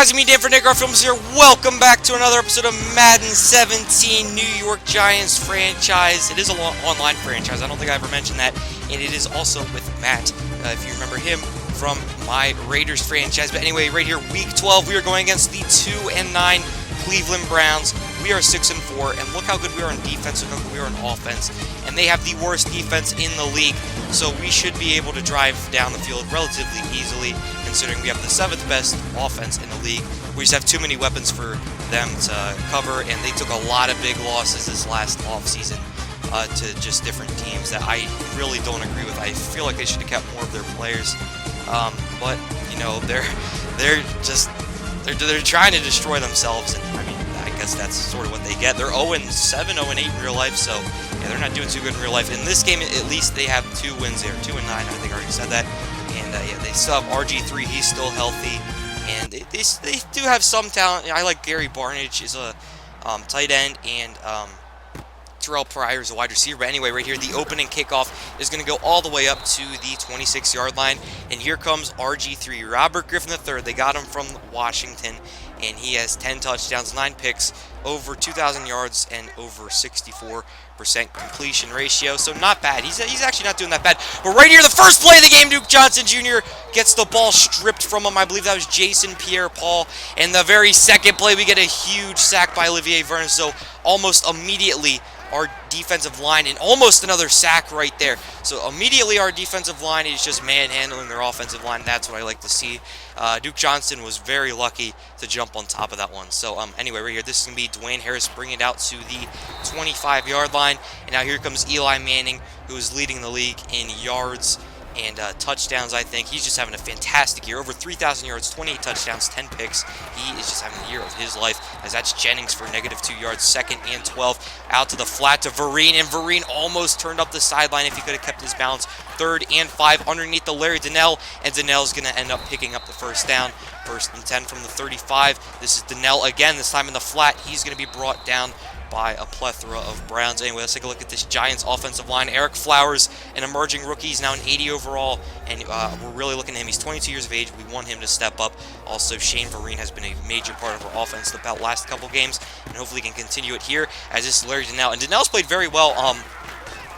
guys? It's me, Dan from DanCarFilms here. Welcome back to another episode of Madden 17 New York Giants franchise. It is an online franchise. I don't think I ever mentioned that. And it is also with Matt, if you remember him from my Raiders franchise. But anyway, right here, Week 12, we are going against the 2-9 Cleveland Browns. We are 6-4, and look how good we are on defense, look how good we are on offense. And they have the worst defense in the league, so we should be able to drive down the field relatively easily, considering we have the 7th best offense in the league. We just have too many weapons for them to cover, and they took a lot of big losses this last offseason to just different teams that I really don't agree with. I feel like they should have kept more of their players, but you know, they're trying to destroy themselves, and I mean, I guess that's sort of what they get. They're 0-7, 0-8 in real life, so yeah, they're not doing too good in real life. In this game, at least they have 2 wins there, 2-9. I think I already said that. And yeah, they still have RG3. He's still healthy, and they do have some talent. I like Gary Barnidge is a tight end, and Terrell Pryor is a wide receiver. But anyway, right here, the opening kickoff is going to go all the way up to the 26-yard line. And here comes RG3, Robert Griffin III. They got him from Washington, and he has 10 touchdowns, 9 picks, over 2,000 yards, and over 64% completion ratio. So not bad. He's actually not doing that bad. But right here, the first play of the game, Duke Johnson Jr. gets the ball stripped from him. I believe that was Jason Pierre-Paul. And the very second play, we get a huge sack by Olivier Vernon. So almost immediately, our defensive line, and almost another sack right there. So immediately our defensive line is just manhandling their offensive line. That's what I like to see. Duke Johnson was very lucky to jump on top of that one. So anyway, right here, this is going to be Dwayne Harris bringing it out to the 25-yard line. And now here comes Eli Manning, who is leading the league in yards and touchdowns, I think. He's just having a fantastic year. Over 3,000 yards, 28 touchdowns, 10 picks. He is just having the year of his life, as that's Jennings for -2 yards, 2nd and 12. Out to the flat to Vereen, and Vereen almost turned up the sideline if he could have kept his balance. 3rd and 5 underneath the Larry Donnell, and Donnell's going to end up picking up the first down. 1st and 10 from the 35. This is Donnell again, this time in the flat. He's going to be brought down by a plethora of Browns. Anyway, let's take a look at this Giants offensive line. Eric Flowers, an emerging rookie, he's now an 80 overall, and we're really looking at him. He's 22 years of age. We want him to step up. Also, Shane Vereen has been a major part of our offense the last couple games, and hopefully he can continue it here, as this is Larry Donnell. And Donnell's played very well.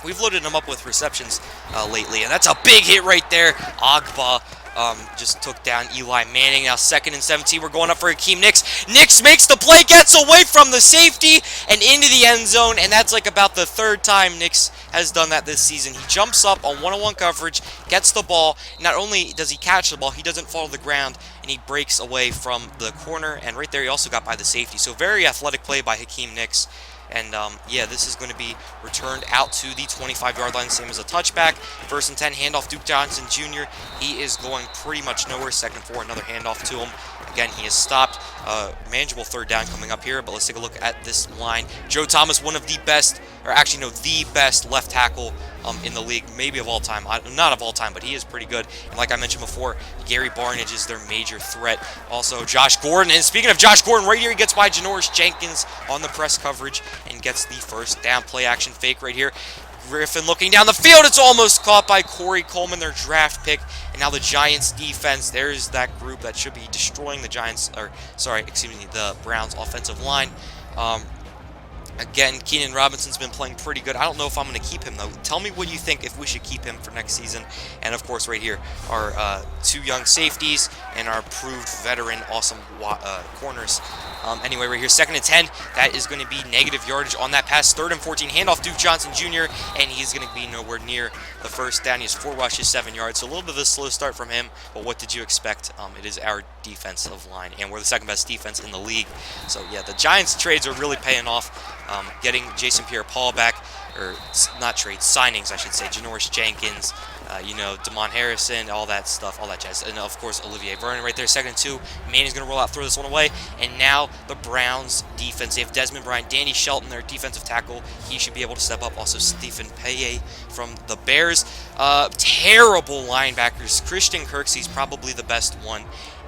We've loaded him up with receptions lately, and that's a big hit right there. Agba just took down Eli Manning. Now 2nd and 17, we're going up for Hakeem Nicks. Nicks makes the play, gets away from the safety and into the end zone, and that's like about the 3rd time Nicks has done that this season. He jumps up on one-on-one coverage, gets the ball. Not only does he catch the ball, he doesn't fall to the ground, and he breaks away from the corner, and right there he also got by the safety. So very athletic play by Hakeem Nicks. And, yeah, this is going to be returned out to the 25-yard line, same as a touchback. 1st and 10, handoff Duke Johnson Jr. He is going pretty much nowhere. 2nd and 4, another handoff to him. Again, he is stopped. Manageable 3rd down coming up here, but let's take a look at this line. Joe Thomas, one of the best, or actually, no, the best left tackle in the league, maybe of all time. Not of all time, but he is pretty good. And like I mentioned before, Gary Barnidge is their major threat. Also, Josh Gordon. And speaking of Josh Gordon, right here he gets by Janoris Jenkins on the press coverage and gets the first down. Play action fake right here. Griffin looking down the field. It's almost caught by Corey Coleman, their draft pick. And now the Giants defense, there's that group that should be destroying the Giants, or sorry, excuse me, the Browns offensive line. Again, Keenan Robinson's been playing pretty good. I don't know if I'm going to keep him, though. Tell me what you think if we should keep him for next season. And, of course, right here, our 2 young safeties and our proved veteran awesome corners. Anyway, right here, 2nd and 10. That is going to be negative yardage on that pass. 3rd and 14, handoff Duke Johnson Jr., and he's going to be nowhere near the first down. He has 4 rushes, 7 yards. So a little bit of a slow start from him, but what did you expect? It is our defensive line, and we're the 2nd best defense in the league. So, yeah, the Giants trades are really paying off. Getting Jason Pierre-Paul back, or not trades, signings, I should say. Janoris Jenkins, you know, Damon Harrison, all that stuff, all that jazz. And, of course, Olivier Vernon right there, 2nd and 2. Manning's going to roll out, throw this one away. And now the Browns defense. They have Desmond Bryant, Danny Shelton, their defensive tackle. He should be able to step up. Also, Stephen Paye from the Bears. Terrible linebackers. Christian Kirksey's probably the best one.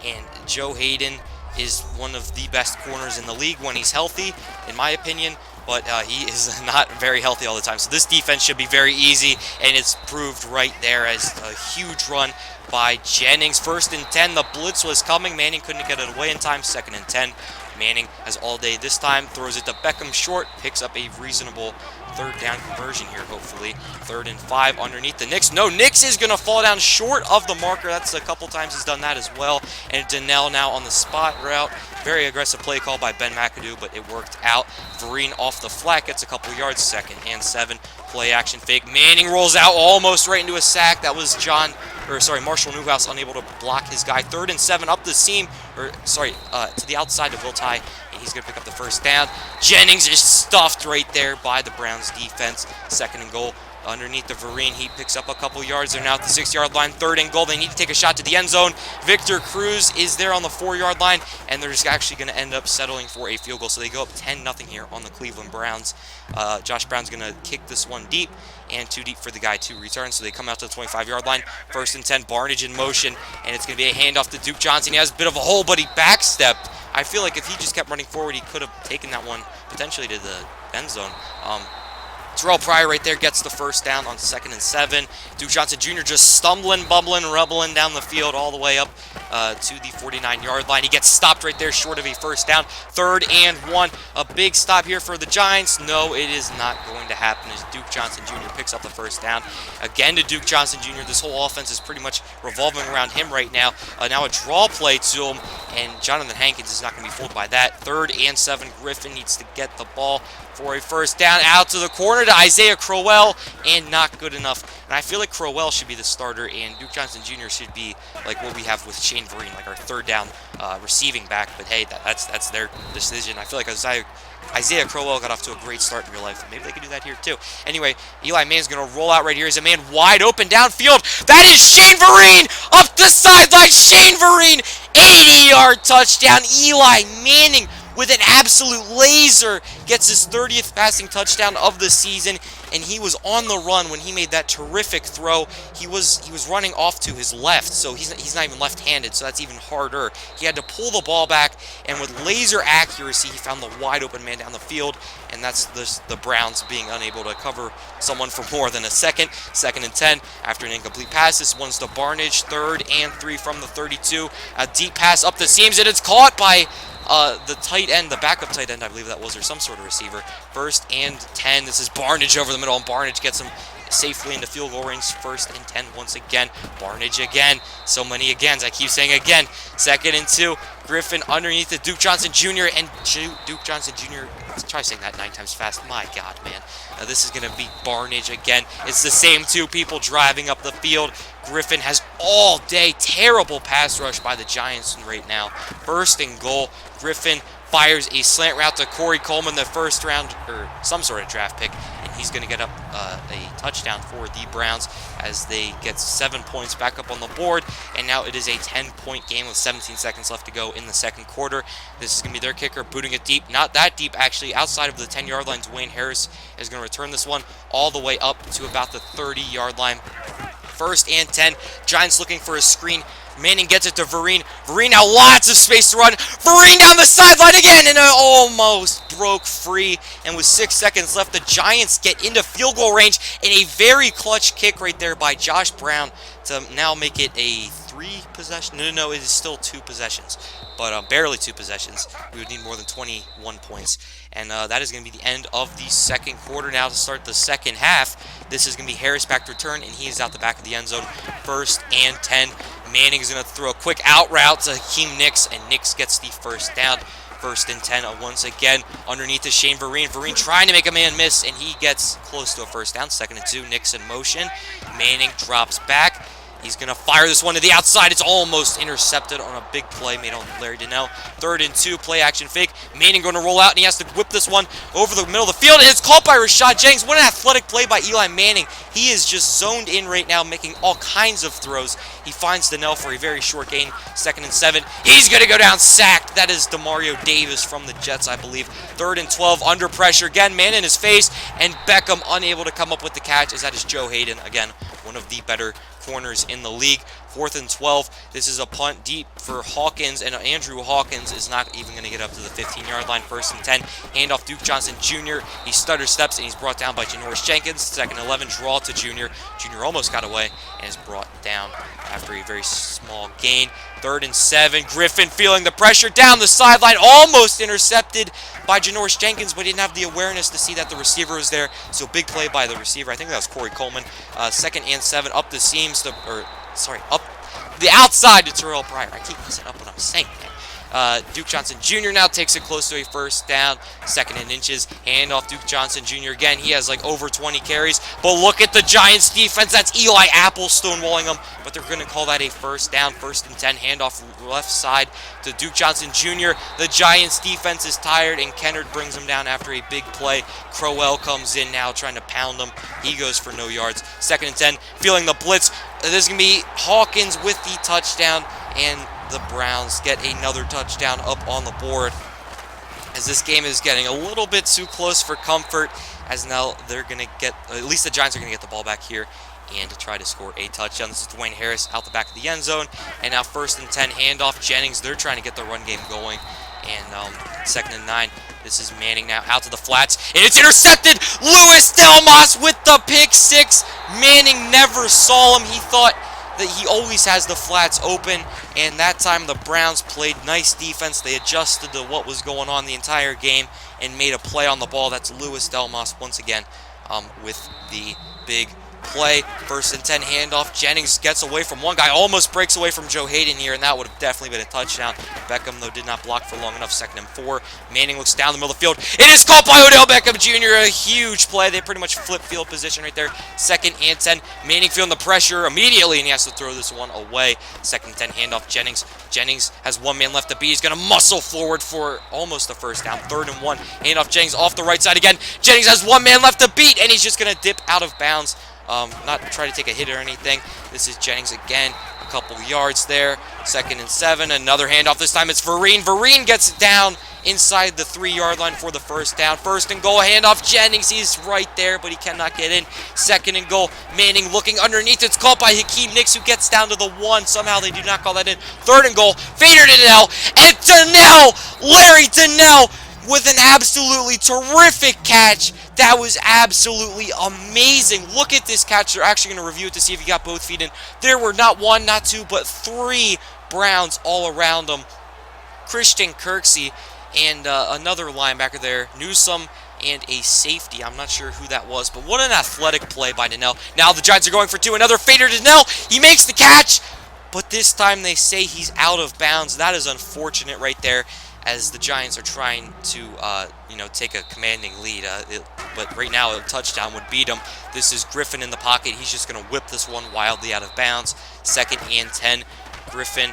And Joe Hayden is one of the best corners in the league when he's healthy, in my opinion. but he is not very healthy all the time. So this defense should be very easy, and it's proved right there as a huge run by Jennings. 1st and 10, the blitz was coming. Manning couldn't get it away in time. 2nd and 10. Manning has all day this time, throws it to Beckham short, picks up a reasonable 3rd down conversion here, hopefully. 3rd and 5 underneath the Nix. No, Nix is going to fall down short of the marker. That's a couple times he's done that as well. And Donnell now on the spot route. Very aggressive play call by Ben McAdoo, but it worked out. Vereen off the flat, gets a couple yards. 2nd and 7. Play action fake. Manning rolls out almost right into a sack. That was Marshall Newhouse unable to block his guy. 3rd and 7 up the seam, to the outside of Will Tye, and he's going to pick up the 1st down. Jennings is stuffed right there by the Browns defense. 2nd and goal. Underneath the Vereen, he picks up a couple yards. They're now at the 6-yard line. 3rd and goal. They need to take a shot to the end zone. Victor Cruz is there on the 4-yard line, and they're just actually going to end up settling for a field goal. So they go up 10-0 here on the Cleveland Browns. Josh Brown's going to kick this one deep, and too deep for the guy to return. So they come out to the 25-yard line. 1st and 10, Barnage in motion, and it's going to be a handoff to Duke Johnson. He has a bit of a hole, but he backstepped. I feel like if he just kept running forward, he could have taken that one potentially to the end zone. Terrell Pryor right there gets the 1st down on 2nd and 7. Duke Johnson Jr. just stumbling, bumbling, rubbling down the field all the way up to the 49-yard line. He gets stopped right there short of a 1st down. 3rd and 1. A big stop here for the Giants. No, it is not going to happen as Duke Johnson Jr. picks up the 1st down. Again to Duke Johnson Jr. This whole offense is pretty much revolving around him right now. Now a draw play to him, and Jonathan Hankins is not going to be fooled by that. 3rd and 7. Griffin needs to get the ball for a 1st down, out to the corner to Isaiah Crowell, and not good enough. And I feel like Crowell should be the starter, and Duke Johnson Jr. should be like what we have with Shane Vereen, like our 3rd down receiving back. But hey, that's their decision. I feel like Isaiah Crowell got off to a great start in real life. Maybe they could do that here too. Anyway, Eli Manning's going to roll out right here. He's a man wide open downfield. That is Shane Vereen up the sideline. Shane Vereen, 80-yard touchdown. Eli Manning with an absolute laser gets his 30th passing touchdown of the season, and he was on the run when he made that terrific throw. He was running off to his left, so he's not even left-handed, so that's even harder. He had to pull the ball back, and with laser accuracy, he found the wide-open man down the field, and that's the Browns being unable to cover someone for more than a second. 2nd and 10 after an incomplete pass. This one's to Barnage. 3rd and 3 from the 32. A deep pass up the seams, and it's caught by the tight end, the backup tight end, I believe that was, or some sort of receiver. 1st and 10. This is Barnage over the middle, and Barnage gets him safely into field goal range. 1st and 10 once again. Barnage again. So many agains. I keep saying again. 2nd and 2. Griffin underneath the Duke Johnson Jr. and Duke Johnson Jr. Let's try saying that 9 times fast. My God, man. This is going to be Barnage again. It's the same 2 people driving up the field. Griffin has all day terrible pass rush by the Giants right now. 1st and goal. Griffin fires a slant route to Corey Coleman, the 1st round, or some sort of draft pick, and he's going to get up a touchdown for the Browns as they get 7 points back up on the board, and now it is a 10-point game with 17 seconds left to go in the 2nd quarter. This is going to be their kicker, booting it deep. Not that deep, actually. Outside of the 10-yard line, Dwayne Harris is going to return this one all the way up to about the 30-yard line. 1st and 10. Giants looking for a screen. Manning gets it to Vereen. Vereen now lots of space to run. Vereen down the sideline again, and it almost broke free. And with 6 seconds left, the Giants get into field goal range, and a very clutch kick right there by Josh Brown to now make it a 3 possession. No, it is still 2 possessions, but barely 2 possessions. We would need more than 21 points. And that is going to be the end of the 2nd quarter. Now to start the 2nd half, this is going to be Harris back to return, and he is out the back of the end zone. 1st and 10. Manning is going to throw a quick out route to Hakeem Nicks, and Nicks gets the 1st down. 1st and 10 once again underneath to Shane Vereen. Vereen trying to make a man miss, and he gets close to a 1st down. 2nd and 2. Nicks in motion. Manning drops back. He's going to fire this one to the outside. It's almost intercepted on a big play made on Larry Donnell. 3rd and 2, play action fake. Manning going to roll out, and he has to whip this one over the middle of the field, and it's caught by Rashad Jennings. What an athletic play by Eli Manning. He is just zoned in right now, making all kinds of throws. He finds Donnell for a very short gain. 2nd and 7. He's going to go down sacked. That is Demario Davis from the Jets, I believe. 3rd and 12, under pressure. Again, man in his face, and Beckham unable to come up with the catch, as that is Joe Hayden. Again, one of the better corners in the league. 4th and 12. This is a punt deep for Hawkins, and Andrew Hawkins is not even going to get up to the 15-yard line. 1st and 10. Handoff Duke Johnson Jr. He stutter steps, and he's brought down by Janoris Jenkins. 2nd and 11. Draw to Junior. Junior almost got away and is brought down after a very small gain. 3rd and 7. Griffin feeling the pressure down the sideline. Almost intercepted by Janoris Jenkins, but he didn't have the awareness to see that the receiver was there. So big play by the receiver. I think that was Corey Coleman. 2nd and 7. Up the seams up the outside to Terrell Pryor. I keep messing up what I'm saying, man. Duke Johnson Jr. now takes it close to a 1st down. 2nd and inches. Handoff Duke Johnson Jr. again. He has like over 20 carries. But look at the Giants defense. That's Eli Apple stonewalling them. But they're going to call that a 1st down. 1st and 10. Handoff left side to Duke Johnson Jr. The Giants defense is tired, and Kennard brings him down after a big play. Crowell comes in now trying to pound him. He goes for no yards. 2nd and 10. Feeling the blitz. This is going to be Hawkins with the touchdown, and the Browns get another touchdown up on the board, as this game is getting a little bit too close for comfort, as now they're going to get, at least the Giants are going to get the ball back here and to try to score a touchdown. This is Dwayne Harris out the back of the end zone, and now 1st and 10, handoff Jennings. They're trying to get the run game going, and 2nd and 9. This is Manning now out to the flats, and it's intercepted. Louis Delmas with the pick 6. Manning never saw him. He thought that he always has the flats open, and that time the Browns played nice defense. They adjusted to what was going on the entire game and made a play on the ball. That's Louis Delmas once again with the big play. 1st and 10, handoff. Jennings gets away from one guy, almost breaks away from Joe Hayden here, and that would have definitely been a touchdown. Beckham, though, did not block for long enough. 2nd and 4. Manning looks down the middle of the field. It is caught by Odell Beckham Jr. A huge play. They pretty much flip field position right there. 2nd and 10. Manning feeling the pressure immediately, and he has to throw this one away. 2nd and 10, handoff Jennings. Jennings has one man left to beat. He's going to muscle forward for almost a 1st down. 3rd and 1. Handoff Jennings off the right side again. Jennings has one man left to beat, and he's just going to dip out of bounds. Not try to take a hit or anything. This is Jennings again, a couple yards there. 2nd and 7, another handoff. This time it's Vereen. Vereen gets it down inside the 3-yard line for the 1st down. 1st and goal, handoff Jennings. He's right there, but he cannot get in. 2nd and goal, Manning looking underneath. It's caught by Hakeem Nicks, who gets down to the 1. Somehow they do not call that in. 3rd and goal, Fader to Donnell, and Donnell, Larry Donnell, with an absolutely terrific catch. That was absolutely amazing. Look at this catch. They're actually going to review it to see if he got both feet in. There were not 1, not 2, but 3 Browns all around him. Christian Kirksey and another linebacker there, Newsome, and a safety. I'm not sure who that was, but what an athletic play by Donnell. Now the Giants are going for 2. Another Fader to Donnell. He makes the catch, but this time they say he's out of bounds. That is unfortunate right there, as the Giants are trying to, take a commanding lead. But right now, a touchdown would beat them. This is Griffin in the pocket. He's just going to whip this one wildly out of bounds. 2nd and 10. Griffin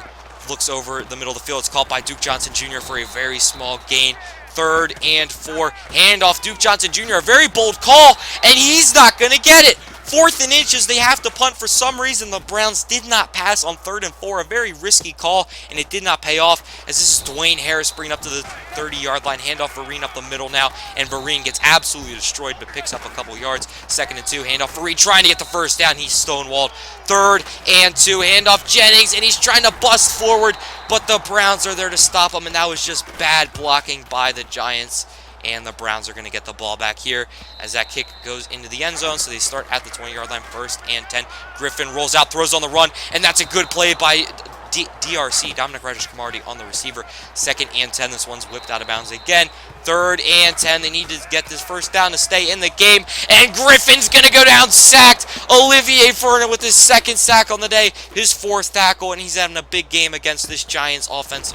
looks over the middle of the field. It's caught by Duke Johnson Jr. for a very small gain. 3rd and 4. Handoff Duke Johnson Jr. A very bold call, and he's not going to get it. 4th and inches, they have to punt. For some reason, the Browns did not pass on 3rd and 4. A very risky call, and it did not pay off, as this is Dwayne Harris bringing up to the 30-yard line. Handoff Vereen up the middle now, and Vereen gets absolutely destroyed, but picks up a couple yards. 2nd and 2, handoff Vereen trying to get the 1st down. He's stonewalled. 3rd and 2, handoff Jennings, and he's trying to bust forward, but the Browns are there to stop him, and that was just bad blocking by the Giants. And the Browns are going to get the ball back here as that kick goes into the end zone. So they start at the 20-yard line. 1st and 10. Griffin rolls out, throws on the run, and that's a good play by DRC, Dominic Rogers-Camardi, on the receiver. 2nd and 10. This one's whipped out of bounds again. 3rd and 10. They need to get this 1st down to stay in the game. And Griffin's going to go down sacked. Olivier Vernon with his 2nd sack on the day. His 4th tackle, and he's having a big game against this Giants offense.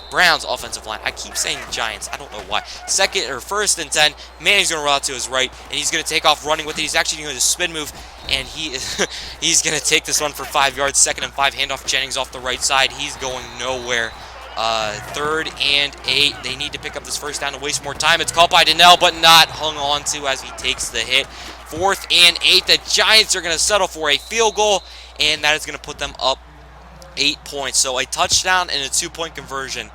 Browns offensive line. I keep saying Giants. I don't know why. 1st and 10. Manning's going to roll out to his right, and he's going to take off running with it. He's actually doing a spin move, and he's going to take this one for 5 yards. 2nd and 5. Handoff Jennings off the right side. He's going nowhere. 3rd and 8. They need to pick up this 1st down to waste more time. It's caught by Donnell, but not hung on to as he takes the hit. 4th and 8. The Giants are going to settle for a field goal, and that is going to put them up 8 points. So a touchdown and a 2-point conversion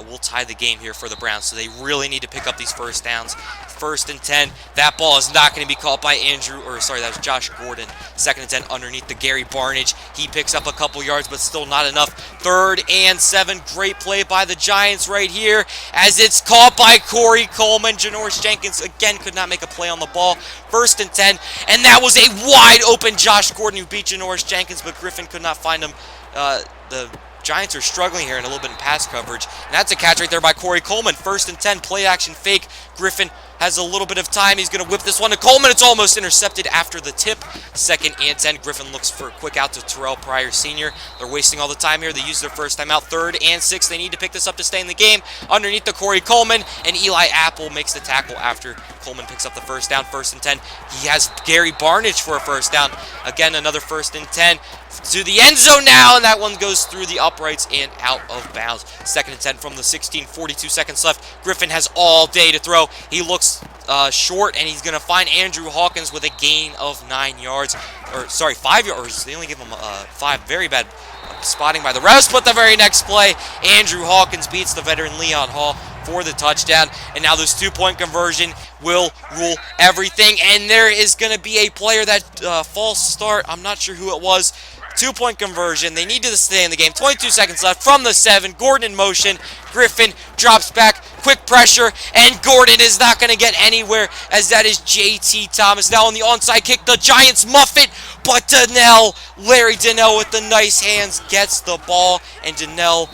will tie the game here for the Browns. So they really need to pick up these first downs. 1st and 10. That ball is not going to be caught by that was Josh Gordon. 2nd and 10 underneath the Gary Barnage. He picks up a couple yards, but still not enough. 3rd and 7. Great play by the Giants right here as it's caught by Corey Coleman. Janoris Jenkins again could not make a play on the ball. 1st and 10, and that was a wide open Josh Gordon who beat Janoris Jenkins, but Griffin could not find him. The Giants are struggling here in a little bit in pass coverage, and that's a catch right there by Corey Coleman. 1st and 10, play action fake. Griffin has a little bit of time. He's going to whip this one to Coleman. It's almost intercepted after the tip. 2nd and 10. Griffin looks for a quick out to Terrell Pryor Sr. They're wasting all the time here. They use their first time out. 3rd and 6. They need to pick this up to stay in the game. Underneath the Corey Coleman, and Eli Apple makes the tackle after Coleman picks up the first down. 1st and 10. He has Gary Barnage for a first down. Again, another 1st and 10. To the end zone now, and that one goes through the uprights and out of bounds. 2nd and 10 from the 16, 42 seconds left. Griffin has all day to throw. He looks short, and he's going to find Andrew Hawkins with a gain of 9 yards. Or, sorry, 5 yards. They only give him 5. Very bad spotting by the refs, but the very next play, Andrew Hawkins beats the veteran Leon Hall for the touchdown, and now this 2-point conversion will rule everything, and there is going to be a player that false start. I'm not sure who it was. 2-point conversion. They need to stay in the game. 22 seconds left from the 7. Gordon in motion. Griffin drops back. Quick pressure. And Gordon is not going to get anywhere as that is J.T. Thomas. Now on the onside kick. The Giants muff it. But Larry Donnell with the nice hands gets the ball. And Donnell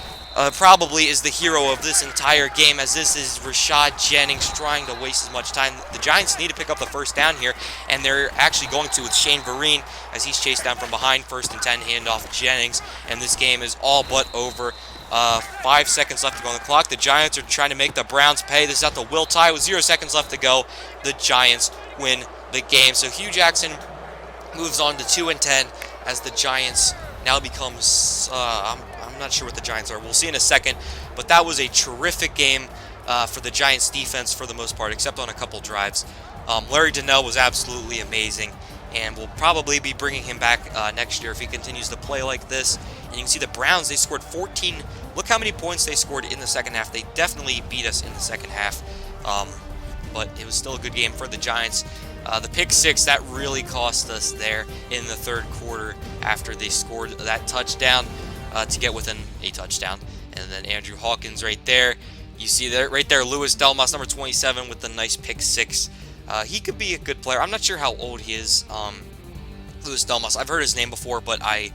probably is the hero of this entire game, as this is Rashad Jennings trying to waste as much time. The Giants need to pick up the first down here, and they're actually going to with Shane Vereen as he's chased down from behind. 1st and 10, handoff Jennings, and this game is all but over. 5 seconds left to go on the clock. The Giants are trying to make the Browns pay. This is at the will tie with 0 seconds left to go. The Giants win the game. So Hugh Jackson moves on to 2 and 10 as the Giants now becomes, I'm not sure what the Giants are. We'll see in a second. But that was a terrific game for the Giants defense for the most part, except on a couple drives. Larry Donnell was absolutely amazing, and we'll probably be bringing him back next year if he continues to play like this. And you can see the Browns, they scored 14. Look how many points they scored in the second half. They definitely beat us in the second half. But it was still a good game for the Giants. The pick 6, that really cost us there in the 3rd quarter after they scored that touchdown to get within a touchdown. And then Andrew Hawkins right there. You see there, right there, Louis Delmas, number 27, with the nice pick 6. He could be a good player. I'm not sure how old he is, Louis Delmas. I've heard his name before, but I'm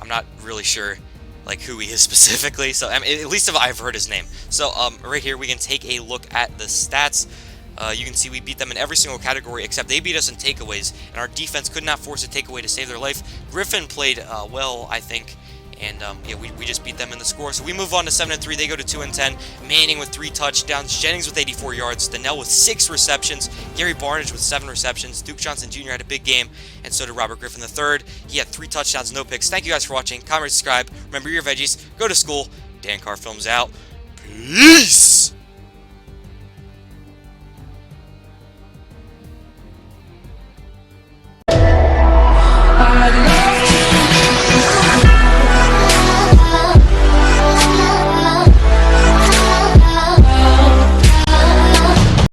not really sure like who he is specifically. So I mean, at least if I've heard his name. So right here we can take a look at the stats. You can see we beat them in every single category except they beat us in takeaways, and our defense could not force a takeaway to save their life. Griffin played well, I think, and yeah, we just beat them in the score. So we move on to 7 and 3. They go to 2 and 10. Manning with 3 touchdowns. Jennings with 84 yards. Donnell with 6 receptions. Gary Barnage with 7 receptions. Duke Johnson Jr. had a big game, and so did Robert Griffin III. He had 3 touchdowns, no picks. Thank you guys for watching. Comment, subscribe. Remember your veggies. Go to school. DanCarFilms out. Peace!